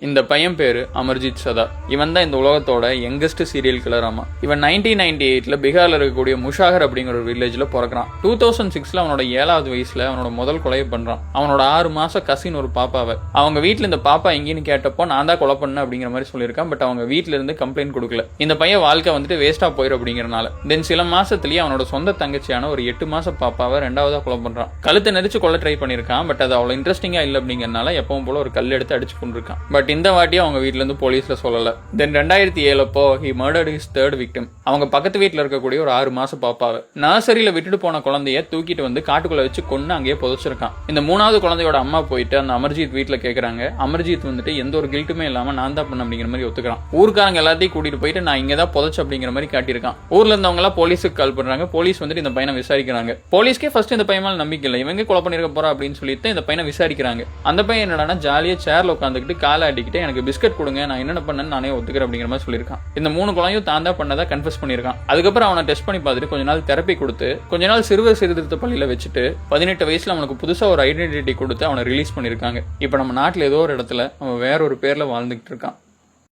இந்த பையன் பேரு அமர்ஜித் சதா. இவன் தான் இந்த உலகத்தோட யங்கஸ்ட் சீரியல் கில்லர். ஆமா, இவன் 1998 பீகார்ல இருக்கக்கூடிய முஷாகர் அப்படிங்கிற ஒரு வில்லேஜ்ல பிறக்கிறான். 2006 அவனோட 7வது வயசுல அவனோட முதல் கொலையை பண்றான். அவனோட 6 மாச கசின் ஒரு பாப்பாவை அவங்க வீட்டுல இந்த பாப்பா எங்கன்னு கேட்டப்போ நான் தான் கொலை பண்ணேன் அப்படிங்கிற மாதிரி சொல்லியிருக்கான். பட் அவங்க வீட்டுல இருந்து கம்ப்ளைண்ட் கொடுக்கல. இந்த பையன் வாழ்க்கை வந்துட்டு வேஸ்டா போயிடும் அப்படிங்கறனால தென் சில மாசத்துலயே அவனோட சொந்த தங்கச்சியான ஒரு 8 மாச பாப்பாவை 2வதா கொலை பண்றான். கழுத்தை நெரிச்சு கொலை ட்ரை பண்ணிருக்கான். பட் அது அவ்வளவு இன்ட்ரெஸ்டிங்கா இல்ல அப்படிங்கறனால எப்பவும் போல ஒரு கல் எடுத்து அடிச்சு கொண்டிருக்கான். பட் இந்த வாட்டி அவங்க வீட்ல இருந்து போலீஸ்ல சொல்லல. தென் 2007 அப்போ he murdered his third victim. அவங்க பக்கத்து வீட்டுல இருக்கக்கூடிய ஒரு 6 மாச பாப்பாவை நர்சரியில விட்டுட்டு போன குழந்தைய தூக்கிட்டு வந்து காட்டுக்குள்ள வச்சு கொன்னு அங்கேயே புதைச்சிருக்கான். இந்த 3வது குழந்தையோட அம்மா போயிட்டு அந்த அமர்ஜித் வீட்டுல கேக்குறாங்க. அமர்ஜித் வந்துட்டு எந்த ஒரு கில்ட்டுமே இல்லாம நான் தான் பண்ண அப்படிங்கிற மாதிரி ஒத்துக்கிறான். ஊருக்காரங்க எல்லாத்தையும் கூட்டிட்டு போயிட்டு நான் இங்கதான் புதைச்சு அப்படிங்கிற மாதிரி காட்டியிருக்கான். ஊர்ல இருந்தவங்க எல்லாம் போலீஸுக்கு கால் பண்றாங்க. போலீஸ் வந்துட்டு இந்த பையனை விசாரிக்கிறாங்க. போலீஸ்க்கே ஃபர்ஸ்ட் இந்த பையன் மேல நம்பிக்கை இல்லை. இவங்க கொலை பண்ணிருக்க போறா அப்படின்னு சொல்லிட்டு இந்த பையனை விசாரிக்கிறாங்க. அந்த பையன் என்னன்னா ஜாலியா சேர்ல உட்காந்துக்கிட்டு காலை அடிக்கிட்டு எனக்கு பிஸ்கட் கொடுங்க, நான் என்னென்ன பண்ணேன்னு நானே ஒத்துக்கிறேன் அப்படிங்கிற மாதிரி சொல்லியிருக்கான். இந்த 3 குழந்தையும் தான் தான் பண்ணதா கன்ஃபஸ் பண்ணியிருக்கான். அதுக்கப்புறம் அவனை டெஸ்ட் பண்ணி பார்த்துட்டு கொஞ்ச நாள் தெரப்பி கொடுத்து கொஞ்ச நாள் சிறுவர் சீர்திருத்த பள்ளியில வச்சுட்டு 18 வயசுல அவனுக்கு புதுசா ஒரு ஐடென்டிட்டி கொடுத்து அவனை ரிலீஸ் பண்ணியிருக்காங்க. இப்ப நம்ம நாட்டில் ஏதோ ஒரு இடத்துல அவன் வேற ஒரு பேர்ல வாழ்ந்துகிட்டு இருக்கான்.